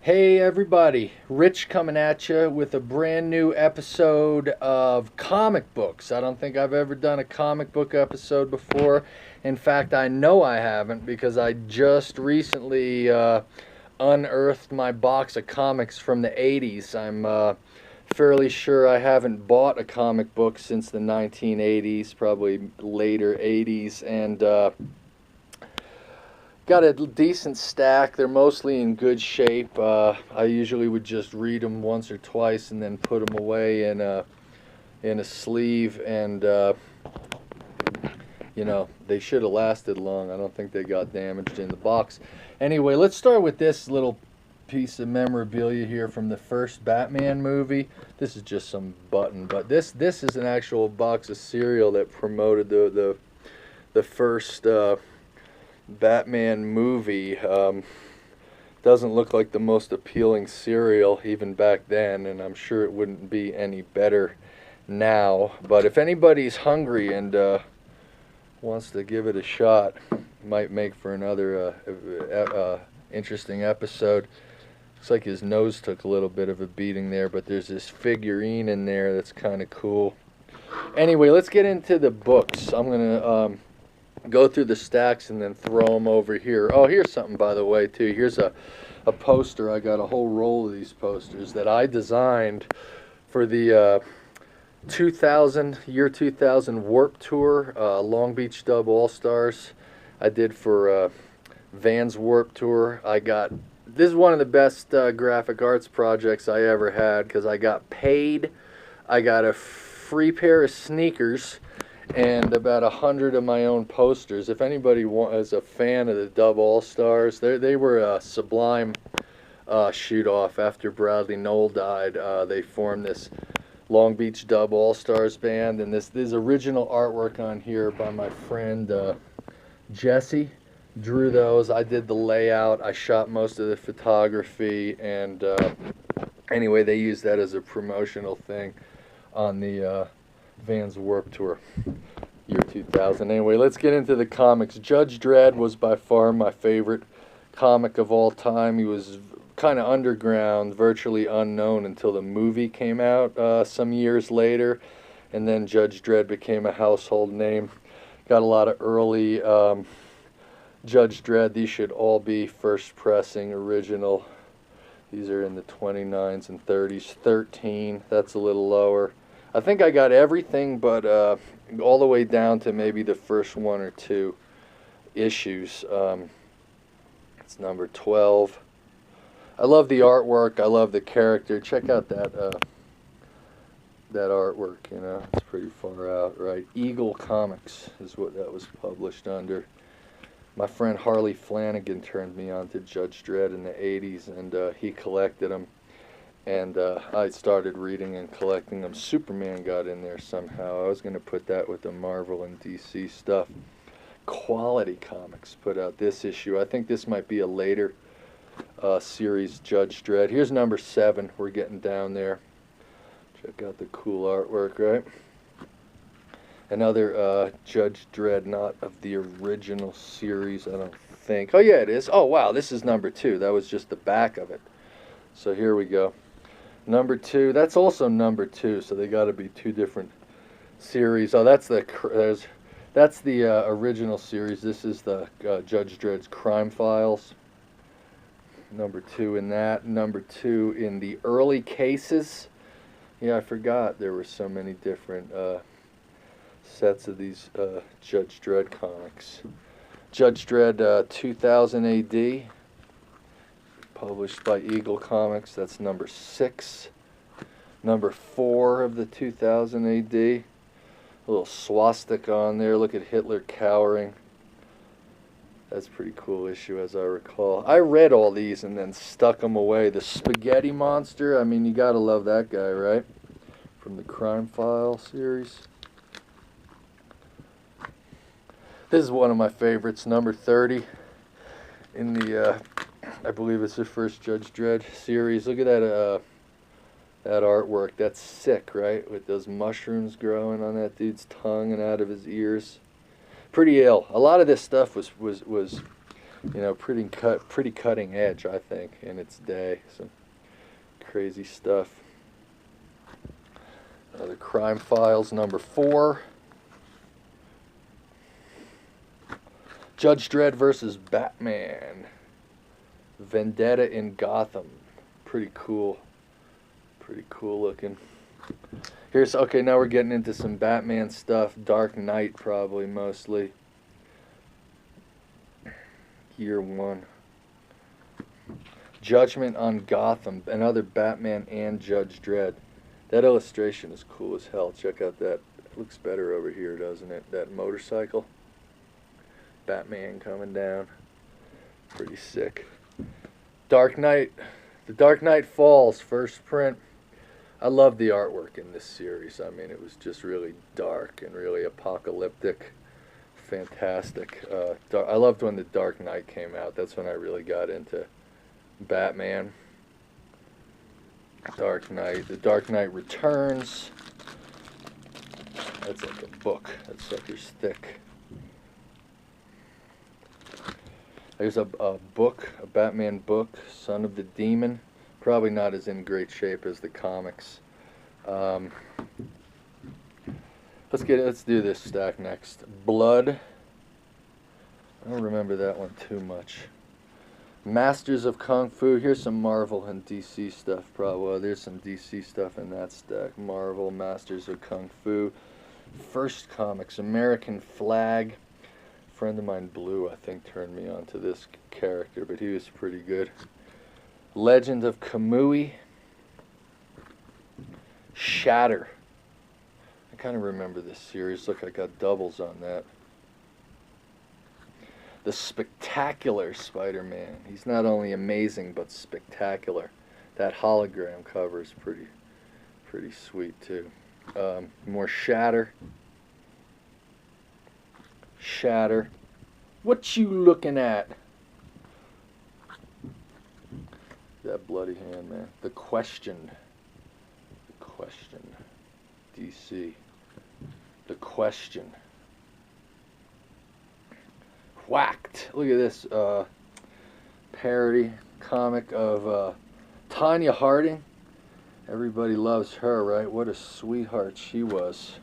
Hey everybody, Rich coming at you with a brand new episode of comic books. I don't think I've ever done a comic book episode before. In fact, I know I haven't because I just recently unearthed my box of comics from the 80s. I'm fairly sure I haven't bought a comic book since the 1980s, probably later 80s, and got a decent stack. They're mostly in good shape. I usually would just read them once or twice and then put them away in a sleeve, and they should have lasted long. I don't think they got damaged in the box. Anyway, let's start with this little piece of memorabilia here from the first Batman movie. This is just some button, but this is an actual box of cereal that promoted the first Batman movie. Doesn't look like the most appealing cereal even back then, and I'm sure it wouldn't be any better now. But if anybody's hungry and wants to give it a shot, might make for another interesting episode. Looks like his nose took a little bit of a beating there, but there's this figurine in there that's kind of cool. Anyway, let's get into the books. I'm gonna go through the stacks and then throw them over here. Oh, here's something, by the way, too. Here's a poster. I got a whole roll of these posters that I designed for the 2000 Warp Tour, Long Beach Dub All-Stars. I did for Vans Warp Tour. This is one of the best graphic arts projects I ever had because I got paid. I got a free pair of sneakers and about 100 of my own posters. If anybody is a fan of the Dub All-Stars, they were a Sublime shoot-off after Bradley Noel died. They formed this Long Beach Dub All-Stars band, and there's original artwork on here by my friend Jesse. Drew those. I did the layout. I shot most of the photography, and anyway, they used that as a promotional thing on the Vans Warped Tour, year 2000. Anyway, let's get into the comics. Judge Dredd was by far my favorite comic of all time. He was kind of underground, virtually unknown until the movie came out some years later, and then Judge Dredd became a household name. Got a lot of early Judge Dredd. These should all be first pressing original. These are in the 29s and 30s. 13, that's a little lower. I think I got everything but all the way down to maybe the first one or two issues. It's number 12. I love the artwork. I love the character. Check out that artwork. It's pretty far out, right? Eagle Comics is what that was published under. My friend Harley Flanagan turned me on to Judge Dredd in the 80s, and he collected them. And I started reading and collecting them. Superman got in there somehow. I was going to put that with the Marvel and DC stuff. Quality Comics put out this issue. I think this might be a later series, Judge Dredd. Here's number 7. We're getting down there. Check out the cool artwork, right? Another Judge Dredd, not of the original series, I don't think. Oh, yeah, it is. Oh, wow, this is number 2. That was just the back of it. So here we go. Number 2, that's also number 2, so they got to be two different series. Oh, that's the original series. This is the Judge Dredd's Crime Files. Number 2 in that. Number 2 in the early cases. Yeah, I forgot there were so many different sets of these Judge Dredd comics. Judge Dredd 2000 AD. Published by Eagle Comics. That's number 6. Number 4 of the 2000 AD. A little swastika on there. Look at Hitler cowering. That's a pretty cool issue, as I recall. I read all these and then stuck them away. The Spaghetti Monster. I mean, you gotta love that guy, right? From the Crime File series. This is one of my favorites. Number 30 in the I believe it's the first Judge Dredd series. Look at that artwork. That's sick, right? With those mushrooms growing on that dude's tongue and out of his ears. Pretty ill. A lot of this stuff was You know, pretty cutting edge, I think, in its day. Some crazy stuff. The Crime Files #4. Judge Dredd versus Batman. Vendetta in Gotham. Pretty cool. Pretty cool looking. Here's, okay, now we're getting into some Batman stuff. Dark Knight, probably, mostly. Year 1. Judgment on Gotham. Another Batman and Judge Dredd. That illustration is cool as hell. Check out that. It looks better over here, doesn't it? That motorcycle. Batman coming down. Pretty sick. Dark Knight. The Dark Knight Falls, first print. I love the artwork in this series. I mean, it was just really dark and really apocalyptic. Fantastic. I loved when the Dark Knight came out. That's when I really got into Batman. Dark Knight. The Dark Knight Returns. That's like a book. That sucker's thick. There's a book, a Batman book, Son of the Demon. Probably not as in great shape as the comics. Let's do this stack next. Blood. I don't remember that one too much. Masters of Kung Fu. Here's some Marvel and DC stuff. Probably there's some DC stuff in that stack. Marvel, Masters of Kung Fu. First comics, American Flag. A friend of mine, Blue, I think, turned me on to this character, but he was pretty good. Legend of Kamui. Shatter. I kind of remember this series. Look, I got doubles on that. The Spectacular Spider-Man. He's not only amazing, but spectacular. That hologram cover is pretty sweet, too. More Shatter. Shatter. What you looking at? That bloody hand, man. The Question. The Question. DC. The Question. Whacked. Look at this parody comic of Tanya Harding. Everybody loves her, right? What a sweetheart she was.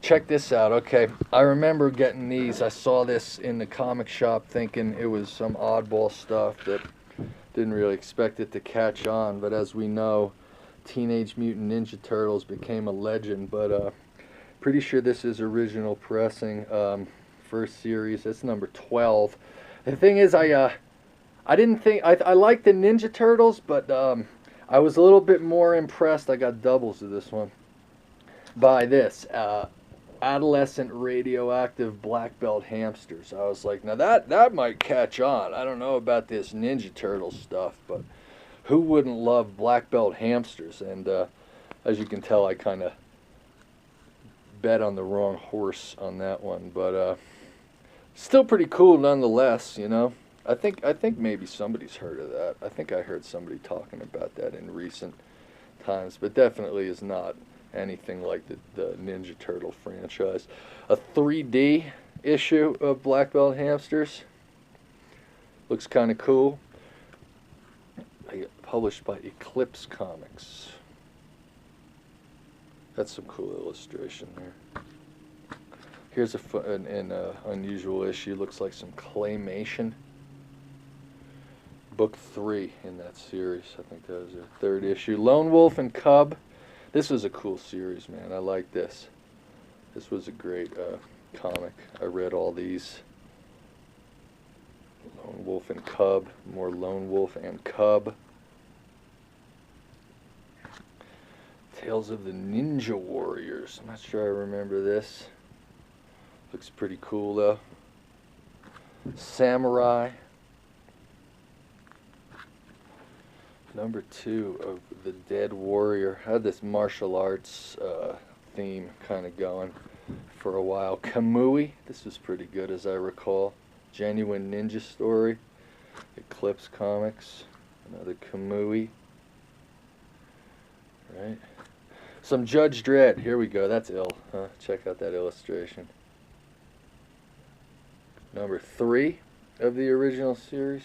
Check this out. Okay, I remember getting these. I saw this in the comic shop thinking it was some oddball stuff that didn't really expect it to catch on. But as we know, Teenage Mutant Ninja Turtles became a legend. But pretty sure this is original pressing. First series. It's number 12. The thing is, I didn't think I liked the Ninja Turtles, but I was a little bit more impressed. I got doubles of this one by this adolescent radioactive black belt hamsters. I was like, now that might catch on. I don't know about this Ninja Turtle stuff, but who wouldn't love black belt hamsters? And as you can tell, I kind of bet on the wrong horse on that one, but still pretty cool nonetheless, you know. I think maybe somebody's heard of that. I think I heard somebody talking about that in recent times, but definitely is not anything like the Ninja Turtle franchise. A 3D issue of Black Belt Hamsters. Looks kind of cool. Published by Eclipse Comics. That's some cool illustration there. Here's an unusual issue. Looks like some claymation. Book 3 in that series. I think that was their third issue. Lone Wolf and Cub. This was a cool series, man. I like this. This was a great comic. I read all these. Lone Wolf and Cub. More Lone Wolf and Cub. Tales of the Ninja Warriors. I'm not sure I remember this. Looks pretty cool though. Samurai. Number 2 of the Dead Warrior. Had this martial arts theme kind of going for a while. Kamui. This was pretty good as I recall. Genuine Ninja Story. Eclipse Comics. Another Kamui. Right. Some Judge Dredd. Here we go. That's ill. Huh? Check out that illustration. Number 3. of the original series.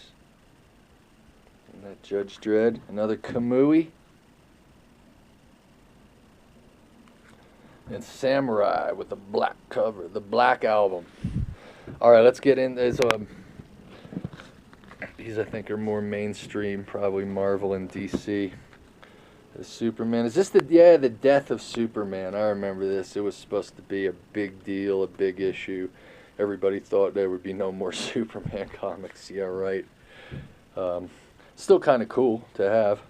And that Judge Dredd, another Kamui. And Samurai with the black cover, the Black Album. All right, let's get in. These I think are more mainstream, probably Marvel and DC. The Superman. Is this the Death of Superman? I remember this. It was supposed to be a big deal, a big issue. Everybody thought there would be no more Superman comics. Yeah, right. Still kind of cool to have.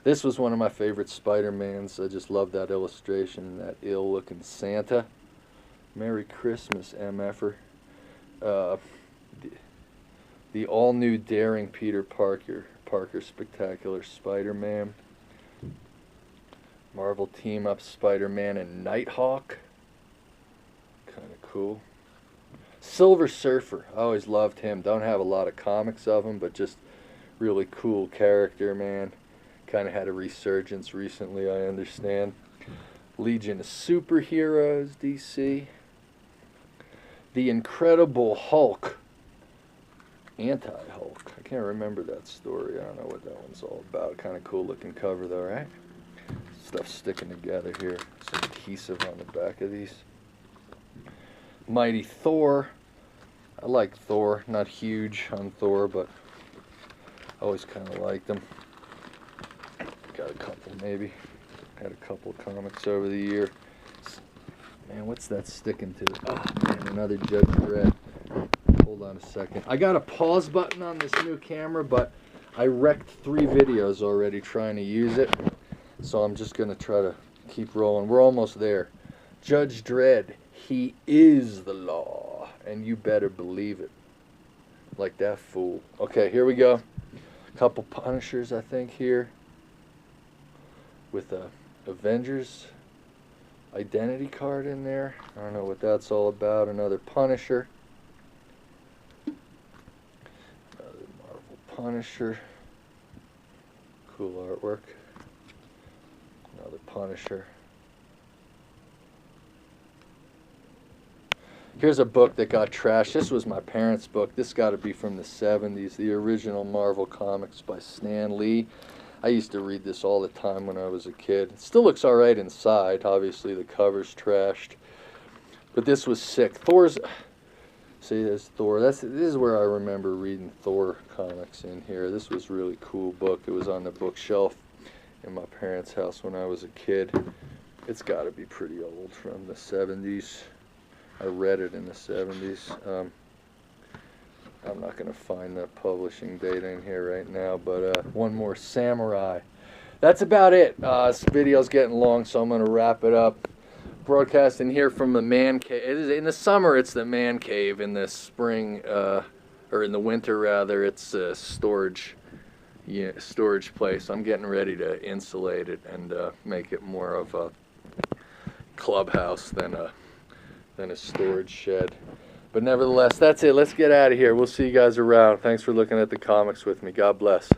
This was one of my favorite Spider-Mans. I just love that illustration, that ill-looking Santa. Merry Christmas, MFer. The all-new daring Peter Parker Spectacular Spider-Man. Marvel team-up Spider-Man and Nighthawk. Kind of cool. Silver Surfer. I always loved him. Don't have a lot of comics of him, but just really cool character, man. Kind of had a resurgence recently, I understand. Legion of Superheroes, DC. The Incredible Hulk. Anti-Hulk. I can't remember that story. I don't know what that one's all about. Kind of cool looking cover though, right? Stuff sticking together here. Some adhesive on the back of these. Mighty Thor. I like Thor. Not huge on Thor, but I always kind of liked him. Got a couple maybe. Had a couple comics over the year. Man, what's that sticking to? Oh man, another Judge Dredd. Hold on a second. I got a pause button on this new camera, but I wrecked 3 videos already trying to use it. So I'm just going to try to keep rolling. We're almost there. Judge Dredd, he is the law. And you better believe it. Like that fool. Okay, here we go. Couple Punishers, I think, here. With a Avengers identity card in there. I don't know what that's all about. Another Punisher. Another Marvel Punisher. Cool artwork. Another Punisher. Here's a book that got trashed. This was my parents' book. This got to be from the 70s. The original Marvel Comics by Stan Lee. I used to read this all the time when I was a kid. It still looks alright inside. Obviously the cover's trashed. But this was sick. Thor's... See, there's Thor. This is where I remember reading Thor comics in here. This was a really cool book. It was on the bookshelf in my parents' house when I was a kid. It's got to be pretty old, from the 70s. I read it in the 70s. I'm not going to find the publishing date in here right now, but one more Samurai. That's about it. This video's getting long, so I'm going to wrap it up. Broadcasting here from the man cave. In the summer, it's the man cave. In the spring, or in the winter rather, it's a storage place. I'm getting ready to insulate it and make it more of a clubhouse than a storage shed. But nevertheless, that's it. Let's get out of here. We'll see you guys around. Thanks for looking at the comics with me. God bless.